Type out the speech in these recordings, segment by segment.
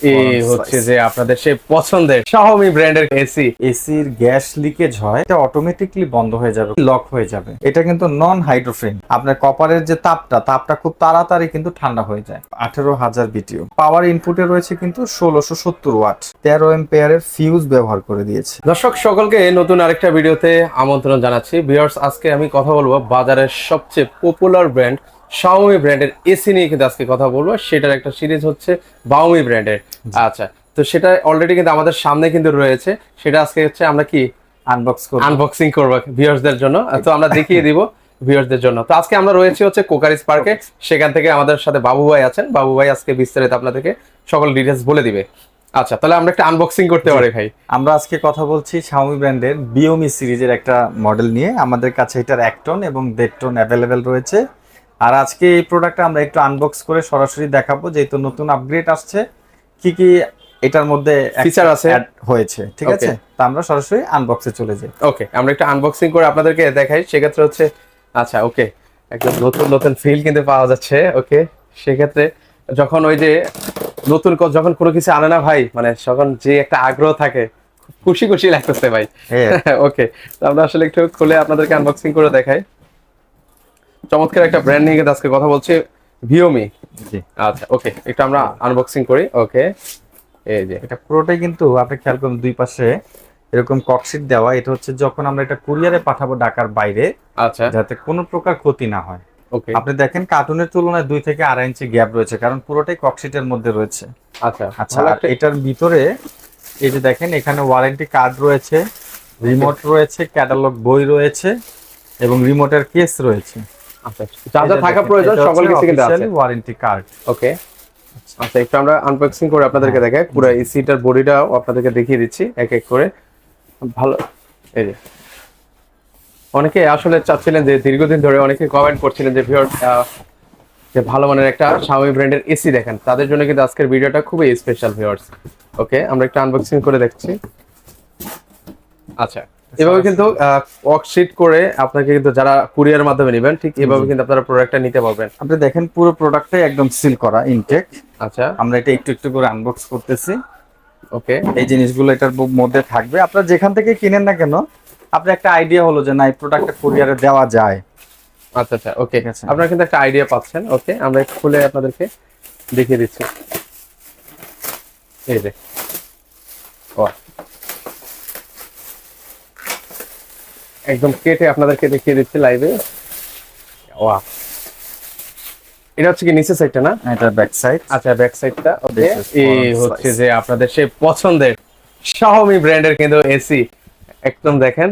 এই হচ্ছে যে আপনাদের সেই পছন্দের Xiaomi ব্র্যান্ডের এসি। এসির গ্যাস লিকেজ হয়, এটা অটোমেটিকলি বন্ধ হয়ে যাবে, লক হয়ে যাবে। এটা কিন্তু নন হাইড্রোফ্রেন। আপনার কপারের যে তাপটা খুব তাড়াতাড়ি কিন্তু ঠান্ডা হয়ে যায়। 18,000 বিটিও পাওয়ার ইনপুটে রয়েছে কিন্তু 1670 ওয়াট, 13 এম্পিয়ারের ফিউজ ব্যবহার করে দিয়েছে। দর্শক সকলকে নতুন আরেকটা ভিডিওতে আমন্ত্রণ জানাচ্ছি। ভিউয়ার্স, আজকে আমি কথা বলবো বাজারের সবচেয়ে পপুলার ব্র্যান্ড Xiaomi ব্র্যান্ডের এসি নিয়ে কিন্তু আজকে কথা বলবো। সেটার একটা সিরিজ হচ্ছে Xiaomi ব্র্যান্ডের। আচ্ছা, তো সেটা অলরেডি কিন্তু আমাদের সামনে কিন্তু রয়েছে। সেটা আজকে হচ্ছে আমরা কি আনবক্সিং করবো ভিউয়ার্সদের জন্য। তো আমরা দেখিয়ে দিব ভিউয়ার্সদের জন্য। তো আজকে আমরা রয়েছে হচ্ছে কোকারিস পার্কে। সেখান থেকে আমাদের সাথে বাবু ভাই আছেন। বাবু ভাই আজকে বিস্তারিত আপনাদেরকে সকল ডিটেইলস বলে দিবে। আচ্ছা, তাহলে আমরা একটা আনবক্সিং করতে পারি ভাই। আমরা আজকে কথা বলছি Xiaomi ব্র্যান্ডের Biomi সিরিজের একটা মডেল নিয়ে। আমাদের কাছে এটার 1 টন এবং 1.5 টন অ্যাভেলেবেল রয়েছে। আর আজকে এই প্রোডাক্টটা আমরা একটু আনবক্স করে সরাসরি দেখাবো, যেহেতু নতুন আপগ্রেড আসছে, কি কি এটার মধ্যে ফিচার আছে হয়েছে। ঠিক আছে, তা আমরা সরাসরি আনবক্সে চলে যাই। ওকে, আমরা একটা আনবক্সিং করে আপনাদেরকে দেখাই। সেক্ষেত্রে হচ্ছে আচ্ছা ওকে, একদম নতুন নতুন ফিল কিন্তু পাওয়া যাচ্ছে। ওকে, সেক্ষেত্রে যখন ওই যে নতুন যখন কোনো কিছু আনে না ভাই, মানে তখন যে একটা আগ্রহ থাকে, খুশি খুশি লাগতেছে ভাই। ওকে, তো আমরা আসলে একটু খুলে আপনাদেরকে আনবক্সিং করে দেখাই। চমৎকার একটা ব্র্যান্ড নিয়ে কিন্তু আজকে কথা বলছি, Xiaomi। আচ্ছা ওকে, একটু আমরা আনবক্সিং করি। ওকে, এই যে এটা পুরোটাই কিন্তু আপনি খেয়াল করুন, দুই পাশে এরকম ককশিট দেওয়া। এটা হচ্ছে যখন আমরা এটা কুরিয়ারে পাঠাবো ঢাকার বাইরে, আচ্ছা, যাতে কোনো প্রকার ক্ষতি না হয়। ওকে, আপনি দেখেন কার্টুনের তুলনায় 2 থেকে 2.5 ইঞ্চি গ্যাপ রয়েছে, কারণ পুরোটাই ককশিটের মধ্যে রয়েছে। আচ্ছা আচ্ছা, আর এটার ভিতরে এই যে দেখেন, এখানে ওয়ারেন্টি কার্ড রয়েছে, রিমোট রয়েছে, ক্যাটালগ বই রয়েছে এবং রিমোটের কেস রয়েছে। আচ্ছা, যা যা থাকা প্রয়োজন সকল কিছু কিন্তু আছে। Warranty card. ওকে, আচ্ছা একটু আমরা আনবক্সিং করে আপনাদেরকে দেখাই। পুরো এসিটার বডিটাও আপনাদেরকে দেখিয়ে দিচ্ছি এক এক করে। ভালো, এই যে অনেকে আসলে চাচ্ছিলেন যে দীর্ঘদিন ধরে অনেকে কমেন্ট করছিলেন যে ভিউয়ার যে ভালো মানের একটা Xiaomi ব্র্যান্ডের এসি দেখেন, তাদের জন্য কিন্তু আজকের ভিডিওটা খুবই স্পেশাল ভিউয়ার্স। ওকে, আমরা একটু আনবক্সিং করে দেখছি। আচ্ছা, এভাবে কিন্তু ওয়ার্কশিট করে আপনাকে কিন্তু যারা কুরিয়ার মাধ্যমে নেবেন, ঠিক এভাবে কিন্তু আপনারা প্রোডাক্টটা নিতে পারবেন। আপনি দেখেন পুরো প্রোডাক্টটাই একদম সিল করা, ইনটেক। আচ্ছা, আমরা এটা একটু একটু করে আনবক্স করতেছি। ওকে, এই জিনিসগুলো এটার মধ্যে থাকবে। আপনারা যেখান থেকে কিনেন না কেন, আপনার একটা আইডিয়া হলো যে না, এই প্রোডাক্টটা কুরিয়ারে দেওয়া যায়। আচ্ছা আচ্ছা, ওকে, আপনারা কিন্তু একটা আইডিয়া পাচ্ছেন। ওকে, আমরা একটু খুলে আপনাদেরকে দেখিয়ে দিচ্ছি। এই যে একদম কেটে আপনাদেরকে দেখিয়ে দিচ্ছি লাইভে। ওয়াও, এটা হচ্ছে কি নিচের সাইডটা না? এটা ব্যাক সাইড। আচ্ছা, ব্যাক সাইডটা। ওকে, এই হচ্ছে যে আপনাদের সেই পছন্দের Xiaomi ব্র্যান্ডের কিন্তু এসি। একদম দেখেন,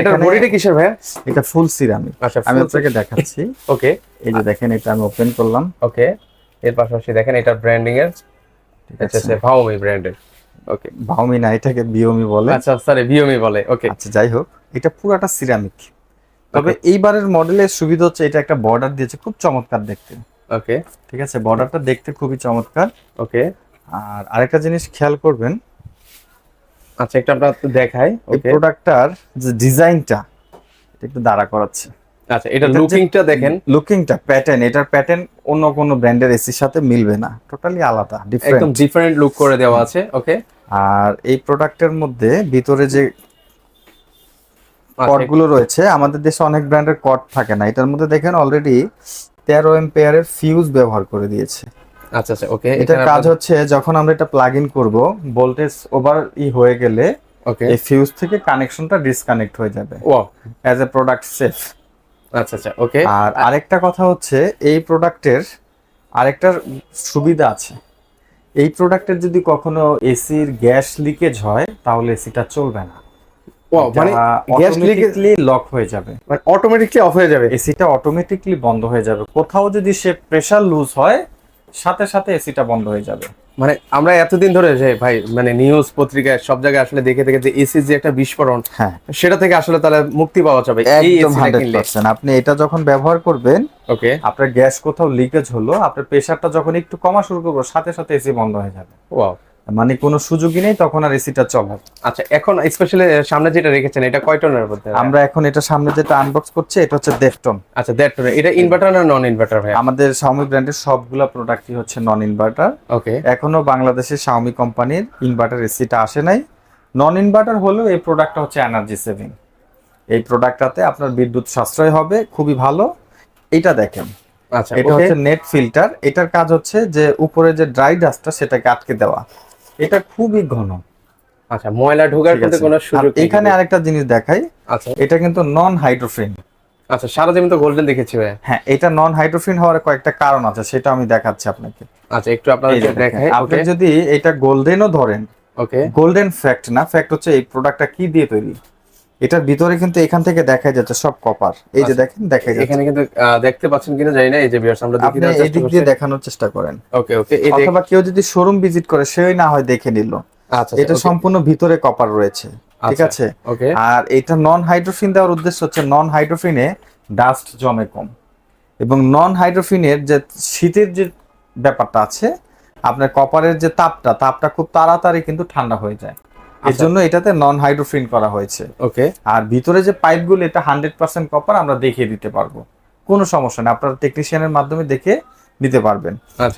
এটার বডিটা কিসের ভাইয়া? এটা ফুল সিরামিক। আচ্ছা, আমি আপনাকে দেখাচ্ছি। ওকে, এই যে দেখেন, এটা আমি ওপেন করলাম। ওকে, এর পাশাপাশি দেখেন এটার ব্র্যান্ডিং এর, এটা হচ্ছে Xiaomi ব্র্যান্ডের। ওকে, Xiaomi না, এটাকে Biomi বলে। আচ্ছা সরি, Xiaomi বলে। ওকে, আচ্ছা যাই হোক, এটা পুরাটা সিরামিক। তবে এইবারের মডেলের সুবিধা হচ্ছে এটা একটা বর্ডার দিয়েছে, খুব চমৎকার দেখতে। ওকে, ঠিক আছে, বর্ডারটা দেখতে খুবই চমৎকার। ওকে, আর আরেকটা জিনিস খেয়াল করবেন। আচ্ছা, একটা আমরা দেখাই। এই প্রোডাক্টটার যে ডিজাইনটা, এটা একটু দাঁড়া করাচ্ছে। আচ্ছা, এটা লুকিংটা দেখেন, লুকিংটা প্যাটার্ন, এটার প্যাটার্ন অন্য কোনো ব্র্যান্ডের এসির সাথে মিলবে না, টোটালি আলাদা, একদম ডিফারেন্ট লুক করে দেওয়া আছে। ওকে, আর এই প্রোডাক্টের মধ্যে ভিতরে যে কর্ডগুলো রয়েছে, আমাদের দেশে অনেক ব্র্যান্ডের কর্ড থাকে না, এটার মধ্যে দেখেন অলরেডি 13 এম্পিয়ারের ফিউজ ব্যবহার করে দিয়েছে। আচ্ছা আচ্ছা, ওকে, এটার কাজ হচ্ছে যখন আমরা এটা প্লাগ ইন করব, ভোল্টেজ ওভার হয়ে গেলে ওকে, এই ফিউজ থেকে কানেকশনটা ডিসকানেক্ট হয়ে যাবে। Wow, as a product safe. আচ্ছা আচ্ছা, ওকে। আর আরেকটা কথা হচ্ছে, এই প্রোডাক্টের আরেকটার সুবিধা আছে। এই প্রোডাক্টের যদি কখনো এসির গ্যাস লিকেজ হয়, তাহলে এসিটা চলবে না। ওয়াও, মানে গ্যাস লিকেজলি লক হয়ে যাবে, মানে অটোমেটিকলি অফ হয়ে যাবে, এসিটা অটোমেটিকলি বন্ধ হয়ে যাবে। কোথাও যদি সে প্রেসার লুজ হয়, সাথে সাথে এসিটা বন্ধ হয়ে যাবে। মানে আমরা এতদিন ধরে যে ভাই, মানে নিউজ পত্রিকায় সব জায়গায় আসলে দেখে দেখে যে এসি যে একটা বিস্ফোরণ, হ্যাঁ, সেটা থেকে আসলে তাহলে মুক্তি পাওয়া যাবে এই এসিটা কিনলে। আপনি এটা যখন ব্যবহার করবেন, ওকে, আপনার গ্যাস কোথাও লিকেজ হলো, আপনার প্রেসারটা যখন একটু কমা শুরু করবো, সাথে সাথে এসি বন্ধ হয়ে যাবে। ওয়াও, মানে কোনো সুযোগই নেই তখন আর এসিটা চলে। আচ্ছা, এখন স্পেশালি সামনে যেটা রেখেছেন এটা কয় টনের মধ্যে? আমরা এখন এটা সামনে যেটা আনবক্স করছি এটা হচ্ছে 1.5 টন। আচ্ছা, 1.5 টনের। এটা ইনভার্টার না নন ইনভার্টার ভাই? আমাদের Xiaomi ব্র্যান্ডের সবগুলা প্রোডাক্টই হচ্ছে নন ইনভার্টার। ওকে। এখনো বাংলাদেশে Xiaomi কোম্পানির ইনভার্টার এসিটা আসে নাই। নন ইনভার্টার হলেও এই প্রোডাক্টটা হচ্ছে এনার্জি সেভিং। এই প্রোডাক্টটাতে আপনার বিদ্যুৎ সাশ্রয় হবে খুবই ভালো। এটা দেখেন, আচ্ছা, এটা হচ্ছে নেট ফিল্টার। এটার কাজ হচ্ছে যে উপরে যে ড্রাই ডাস্টটা সেটাকে আটকে দেওয়া। এটা খুবই ঘন। আচ্ছা, ময়লা ঢোকার কিন্তু কোনো সুযোগ নেই। এখানে আরেকটা জিনিস দেখাই, আচ্ছা, এটা কিন্তু নন হাইড্রোফিন। আচ্ছা, সারা জীবন তো গোল্ডেন দেখেছি ভাই। হ্যাঁ, এটা নন হাইড্রোফিন হওয়ার কয়েকটা কারণ আছে, সেটা আমি দেখাচ্ছি আপনাকে। আচ্ছা, একটু আপনাদের দেখাই। আপনি যদি এটা গোল্ডেনও ধরেন, ওকে, গোল্ডেন ফ্যাক্ট না, ফ্যাক্ট হচ্ছে এই প্রোডাক্টটা কি দিয়ে তৈরি। এটার ভিতরে কিন্তু এখান থেকে দেখা যাচ্ছে সব কপার। এই যে দেখেন, দেখা যাচ্ছে এখানে কিন্তু দেখতে পাচ্ছেন কিনা জানি না। এই যে ভিউয়ার্স আমরা দেখি আপনি এই দিক দিয়ে দেখানোর চেষ্টা করেন। ওকে, ওকে। এই অথবা কেউ যদি শোরুম ভিজিট করে সেই না হয় দেখে নিল। আচ্ছা, এটা সম্পূর্ণ ভিতরে কপার রয়েছে, ঠিক আছে। ওকে। আর এটা নন হাইড্রোফিন দেওয়ার উদ্দেশ্য হচ্ছে নন হাইড্রোফিনে ডাস্ট জমে কম, এবং নন হাইড্রোফিনের যে শীতের যে ব্যাপারটা আছে, আপনার কপারের যে তাপটা খুব তাড়াতাড়ি কিন্তু ঠান্ডা হয়ে যায়। এর জন্য এটাতে নন হাইড্রোফিন করা হয়েছে। ওকে। আর ভিতরে যে পাইপগুলো, এটা 100% কপার, আমরা দেখিয়ে দিতে পারবো, কোনো সমস্যা নেই। আপনারা টেকনিশিয়ানের মাধ্যমে দেখে নিতে পারবেন।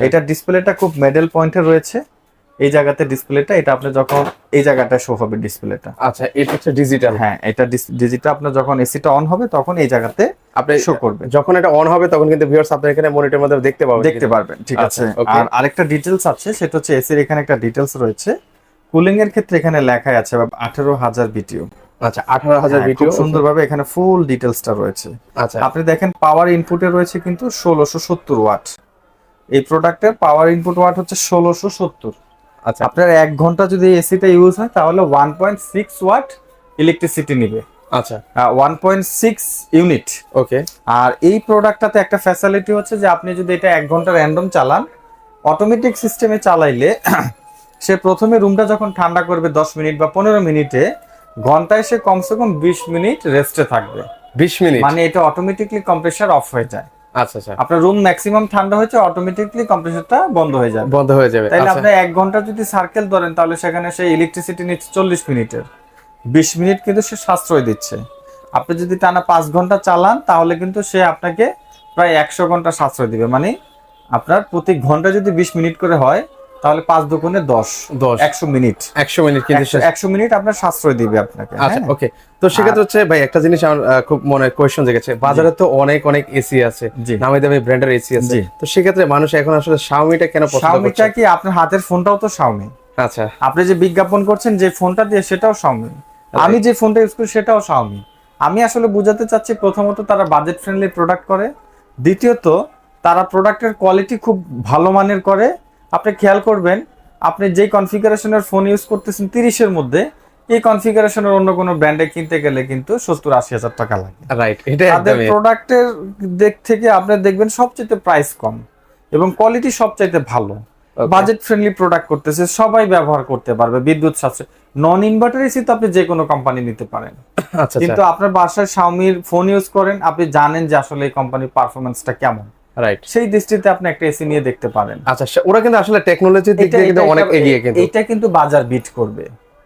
এটা ডিসপ্লেটা খুব মেডেল পয়েন্টে রয়েছে, এই জায়গাতে ডিসপ্লেটা। এটা আপনি যখন এই জায়গাটা শো হবে ডিসপ্লেটা। আচ্ছা, এটা হচ্ছে ডিজিটাল। হ্যাঁ, এটা ডিজিটাল। আপনার যখন এসিটা অন হবে তখন এই জায়গাতে আপনি শো করবে। যখন এটা অন হবে তখন কিন্তু ভিউয়ার্স আপনি এখানে মনিটরের মধ্যে দেখতে পারবেন, ঠিক আছে। okay. আর আরেকটা ডিটেইলস আছে, সেটা হচ্ছে এসির এখানে একটা ডিটেইলস রয়েছে। কুলিং এর ক্ষেত্রে এখানে লেখা আছে 18,000 BTU। আচ্ছা, 18,000 BTU। খুব সুন্দরভাবে এখানে ফুল ডিটেইলসটা রয়েছে। আচ্ছা, আপনি দেখেন পাওয়ার ইনপুটে রয়েছে কিন্তু 1670 ওয়াট। এই প্রোডাক্টের পাওয়ার ইনপুট ওয়াট হচ্ছে 1670। আচ্ছা, আপনার 1 ঘন্টা যদি এসিটা ইউজ হয় তাহলে 1.6 ওয়াট ইলেকট্রিসিটি নিবে। আচ্ছা, 1.6 ইউনিট। ওকে। আর এই প্রোডাক্টটাতে একটা ফ্যাসিলিটি হচ্ছে যে আপনি যদি এটা 1 ঘন্টা র্যান্ডম চালান, অটোমেটিক সিস্টেমে চালাইলে সে প্রথমে রুমটা যখন ঠান্ডা করবে 10 মিনিট বা 15 মিনিটে, ঘন্টায় সে কমসে কম 20 মিনিট রেস্টে থাকবে। 20 মিনিট মানে এটা অটোমেটিকলি কম্প্রেসার অফ হয়ে যায়। আচ্ছা, আচ্ছা, আপনার রুম ম্যাক্সিমাম ঠান্ডা হয়েছে, অটোমেটিকলি কম্প্রেসারটা বন্ধ হয়ে যাবে। বন্ধ হয়ে যাবে। তাহলে আচ্ছা, আপনি 1 ঘন্টা যদি সার্কেল ধরেন তাহলে সেখানে সে ইলেকট্রিসিটি নিচ্ছে 40 মিনিটের, 20 মিনিট কিন্তু সে সাশ্রয় দিচ্ছে। আপনি যদি টানা 5 ঘন্টা চালান তাহলে কিন্তু সে আপনাকে প্রায় 100 ঘন্টা সাশ্রয় দিবে। মানে আপনার প্রতি ঘন্টা যদি 20 মিনিট করে হয় তাহলে 5 দুগুণে 10, 100 মিনিট। 100 মিনিট কিন্তু 100 মিনিট আপনার সাশ্রয় দিবে আপনাকে। আচ্ছা, ওকে। তো সেক্ষেত্রে হচ্ছে ভাই একটা জিনিস আমার খুব মনে কোয়েশ্চন জেগেছে। বাজারে তো অনেক এসি আছে, নামি দামি ব্র্যান্ডের এসি আছে। তো সেক্ষেত্রে মানুষ এখন আসলে Xiaomi-টা কেন পছন্দ করছে? Xiaomi-টা কি আপনার হাতের ফোনটাও তো Xiaomi। আচ্ছা, আপনি যে বিজ্ঞাপন করছেন যে ফোনটা দিয়ে, সেটাও Xiaomi। আমি যে ফোনটা ইউজ করি সেটাও Xiaomi। আমি আসলে বুঝাতে চাচ্ছি, প্রথমত তারা বাজেট ফ্রেন্ডলি প্রোডাক্ট করে, দ্বিতীয়ত তারা প্রোডাক্টের কোয়ালিটি খুব ভালো মানের করে। আপনি খেয়াল করবেন, আপনি যে কনফিগারেশনের ফোন ইউজ করতেছেন 30-এর মধ্যে, এই কনফিগারেশনের অন্য কোনো ব্র্যান্ডে কিনতে গেলে কিন্তু 70-80 হাজার টাকা লাগে। রাইট। এটা তাদের একদমই প্রোডাক্টের দিক থেকে আপনি দেখবেন সবচেয়ে প্রাইস কম এবং কোয়ালিটি সবচাইতে ভালো। বাজেট ফ্রেন্ডলি প্রোডাক্ট করতেছে, সবাই ব্যবহার করতে পারবে, বিদ্যুৎ সাশ্রয়। নন ইনভার্টার এসি তো আপনি যে কোনো কোম্পানি নিতে পারেন, আচ্ছা, কিন্তু আপনার বাসায় Xiaomi-র ফোন ইউজ করেন, আপনি জানেন যে আসলে এই কোম্পানির পারফরম্যান্সটা কেমন। রাইট। সেই দৃষ্টিতে আপনি একটা এসি নিয়ে দেখতে পারেন। আচ্ছা, ওরা কিন্তু আসলে টেকনোলজির দিক দিয়ে কিন্তু অনেক এগিয়ে কিন্তু। এটা কিন্তু বাজার বিট করবে।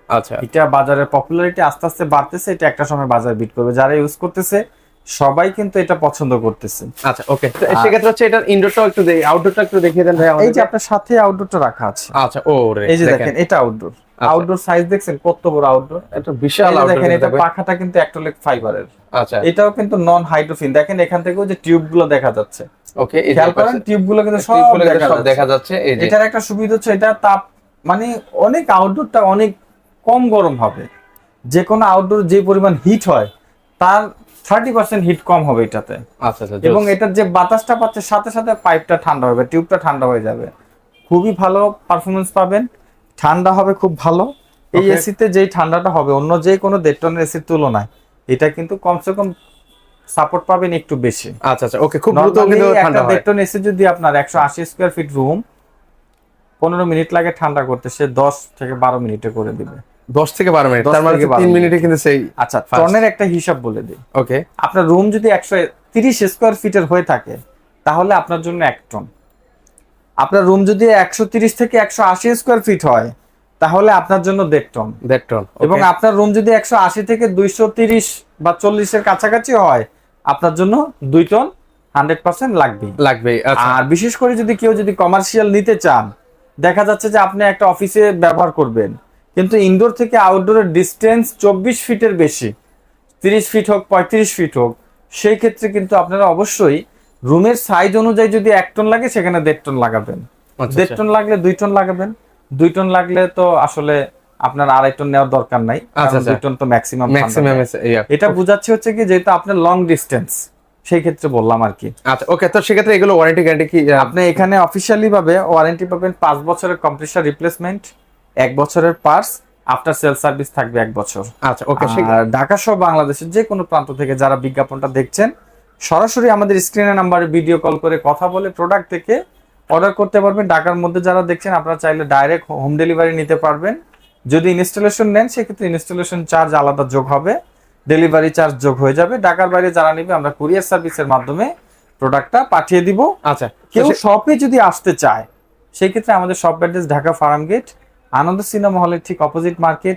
আচ্ছা, এটা বাজারের পপুলারিটি আস্তে আস্তে বাড়তেছে, এটা একটা সময় বাজার বিট করবে। যারা ইউজ করতেছে সবাই কিন্তু এটা পছন্দ করতেছে। আচ্ছা, ওকে। তো সেক্ষেত্রে হচ্ছে এটার ইনডোরটাও একটু আউটডোরটা একটু দেখিয়ে দেন ভাই আমাদের। এই যে আপনার সাথে আউটডোরটা রাখা আছে। আচ্ছা, ও রে, এই যে দেখেন, এটা আউটডোর। আউটডোর সাইজ দেখছেন কত বড় আউটডোর? এটা বিশাল আউটডোর। দেখেন, এটা পাখাটা কিন্তু অ্যাক্রিলিক ফাইবারের। আচ্ছা, এটাও কিন্তু নন হাইড্রোফিন। দেখেন এখান থেকেও যে টিউবগুলো দেখা যাচ্ছে। ওকে, এই খেয়াল করেন, টিউবগুলো কিন্তু সব দেখা যাচ্ছে। এই যে এটার একটা সুবিধা হচ্ছে এটা তাপ, মানে অনেক আউটডোরটা অনেক কম গরম হবে। যে কোনো আউটডোর যে পরিমাণ হিট হয় তার 30% হিট কম হবে এটাতে। আচ্ছা, আচ্ছা। এবং এটার যে বাতাসটা পাচ্ছে সাথে সাথে পাইপটা ঠান্ডা হবে, টিউবটা ঠান্ডা হয়ে যাবে। খুবই ভালো পারফরমেন্স পাবেন, ঠান্ডা হবে খুব ভালো। এই এসিতে যেই ঠান্ডাটা হবে অন্য যে কোনো 1.5 টনের এসির তুলনায় এটা কিন্তু কমসে কম সাপোর্ট পাবেন একটু বেশি। আচ্ছা, আচ্ছা, ওকে। খুব দ্রুত কিন্তু ঠান্ডা হয়। 1.5 টন এসি যদি আপনার 180 স্কয়ার ফিট রুম 15 মিনিট লাগে ঠান্ডা করতে, সে 10 থেকে 12 মিনিটে করে দিবে। 10 থেকে 12 মিনিট, তার মানে 3 মিনিটে কিন্তু সেই। আচ্ছা, টনের একটা হিসাব বলে দিই। ওকে, আপনার রুম যদি 130 স্কয়ার ফিটের হয়ে থাকে তাহলে আপনার জন্য 1 টন। আপনার রুম যদি 130 থেকে 180 স্কয়ার ফিট হয় তাহলে আপনার জন্য 1.5 টন। 1.5 টন। এবং আপনার রুম যদি 180 থেকে 230 বা 40 এর কাছাকাছি হয়, আপনার জন্য 2 টন 100% লাগবে। আচ্ছা আর বিশেষ করে যদি কেউ যদি কমার্শিয়াল নিতে চান, দেখা যাচ্ছে যে আপনি একটা অফিসে ব্যবহার করবেন, কিন্তু ইনডোর থেকে আউটডোরের ডিস্টেন্স 24 ফিটের বেশি, 30 ফিট হোক 35 ফিট হোক, সেই ক্ষেত্রে কিন্তু আপনারা অবশ্যই রুমের সাইজ অনুযায়ী যদি 1 টন লাগে সেখানে 1.5 টন লাগাবেন। আচ্ছা, 1.5 টন লাগলে 2 টন লাগাবেন। 2 টন লাগলে তো আসলে আপনার 2.5 টন নেওয়ার দরকার নাই, আচ্ছা, 2 টন তো ম্যাক্সিমাম। এটা বুঝাচ্ছে হচ্ছে কি, যেহেতু আপনার লং ডিস্টেন্স, সেই ক্ষেত্রে বললাম আর কি। আচ্ছা ওকে, তো সেক্ষেত্রে এগুলো ওয়ারেন্টি গ্যারান্টি কি? আপনি এখানে অফিশিয়ালি ভাবে ওয়ারেন্টি পাবেন 5 বছরের কম্প্রেসার রিপ্লেসমেন্ট, 1 বছরের পার্টস, আফটার সেল সার্ভিস থাকবে 1 বছর। আচ্ছা ওকে। আর ঢাকা সহ বাংলাদেশের যে কোনো প্রান্ত থেকে যারা বিজ্ঞাপনটা দেখছেন, সরাসরি আমাদের স্ক্রিনে নাম্বারে ভিডিও কল করে কথা বলে প্রোডাক্ট থেকে অর্ডার করতে পারবেন। ঢাকার মধ্যে যারা দেখছেন, আপনারা চাইলে ডাইরেক্ট হোম ডেলিভারি নিতে পারবেন। যদি ইনস্টলেশন নেন, সেক্ষেত্রে ইনস্টলেশন চার্জ আলাদা যোগ হবে, ডেলিভারি চার্জ যোগ হয়ে যাবে। ঢাকার বাইরে যারা নিবে, আমরা কুরিয়ার সার্ভিসের মাধ্যমে প্রোডাক্টটা পাঠিয়ে দিব। আচ্ছা, কেউ শপে যদি আসতে চায়, সেই ক্ষেত্রে আমাদের shop address Dhaka Farmgate, Ananda cinema হলের ঠিক অপোজিট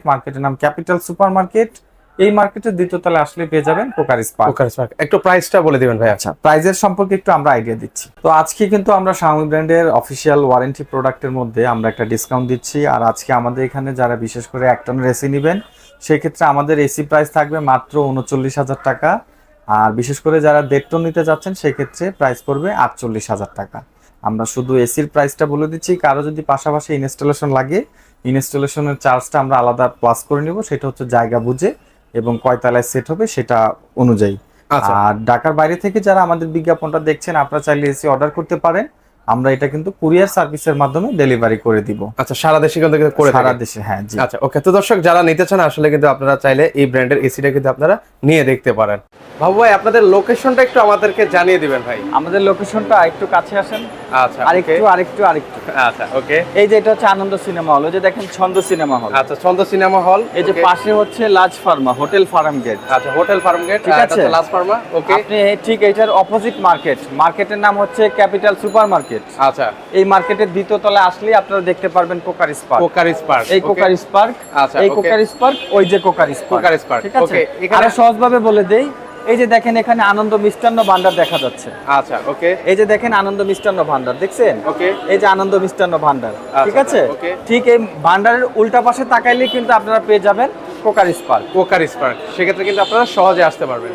মার্কেটের নাম ক্যাপিটাল সুপার মার্কেট। এই মার্কেটের দ্বিতীয় তলায় আসলে পেয়ে যাবেন কোকারিস পার্ক। একটু প্রাইসটা বলে দিবেন ভাই। আচ্ছা, প্রাইজের সম্পর্কে একটু আমরা আইডিয়া দিচ্ছি। তো আজকে কিন্তু আমরা শাওমি ব্র্যান্ডের অফিসিয়াল ওয়ারেন্টি প্রোডাক্টের মধ্যে আমরা একটা ডিসকাউন্ট দিচ্ছি। আর আজকে আমাদের এখানে যারা বিশেষ করে 1 টনের এসি নেবেন, সেই ক্ষেত্রে আমাদের এসি প্রাইস থাকবে মাত্র 39,000 টাকা। আর বিশেষ করে যারা 1.5 টন নিতে যাচ্ছেন, সেই ক্ষেত্রে প্রাইস পড়বে 48,000 টাকা। আমরা শুধু এসির প্রাইসটা বলে দিচ্ছি, কারো যদি পাশাপাশি ইনস্টলেশন লাগে, ইনস্টলেশনের চার্জটা আমরা আলাদা প্লাস করে নিব, সেটা হচ্ছে জায়গা বুঝে এবং কয় তলায় সেট হবে সেটা অনুযায়ী। আর ঢাকার বাইরে থেকে যারা আমাদের বিজ্ঞাপনটা দেখছেন, আপনারা চাইলে এসি অর্ডার করতে পারেন, আমরা এটা কিন্তু কুরিয়ার সার্ভিসের মাধ্যমে ডেলিভারি করে দিব। আচ্ছা, সারা দেশে কিন্তু করে সারা দেশে, হ্যাঁ জি। আচ্ছা ওকে, তো দর্শক যারা নিতে চান, আসলে কিন্তু আপনারা চাইলে এই ব্র্যান্ডের এসিটা কিন্তু আপনারা নিয়ে দেখতে পারেন। বাবু ভাই, আপনাদের লোকেশনটা একটু আমাদেরকে জানিয়ে দিবেন ভাই। আমাদের লোকেশনটা একটু কাছে আসেন। আচ্ছা, আরেকটু। আচ্ছা ওকে। এই যে এটা হচ্ছে আনন্দ সিনেমা হল, ওই যে দেখেন ছন্দ সিনেমা হল। আচ্ছা, ছন্দ সিনেমা হল। এই যে পাশে হচ্ছে লাজ ফার্মা, হোটেল ফার্ম গেট। আচ্ছা, হোটেল ফার্ম গেট, ঠিক আছে, লাজ ফার্মা। ওকে, আপনি ঠিক এটার অপোজিট মার্কেটের নাম হচ্ছে ক্যাপিটাল সুপার মার্কেট। আচ্ছা, এই মার্কেটের দ্বিতীয় তলায় আসলে আপনারা দেখতে পারবেন কোকারিস পার্ক। এই কোকারিস পার্ক। আচ্ছা, এই কোকারিস পার্ক, ওই যে কোকারিস পার্ক। ঠিক আছে, এখানে সহজভাবে বলে দেই। এই যে দেখেন, এখানে আনন্দ মিষ্টান্ন ভান্ডার দেখা যাচ্ছে। আচ্ছা ওকে। এই যে দেখেন আনন্দ মিষ্টান্ন ভান্ডার দেখছেন। ওকে, এই যে আনন্দ মিষ্টান্ন ভান্ডার, ঠিক আছে। ওকে, ঠিক এই ভান্ডারের উল্টা পাশে তাকাইলে কিন্তু আপনারা পেয়ে যাবেন কোকারিস পার্ক। সেক্ষেত্রে কিন্তু আপনারা সহজে আসতে পারবেন।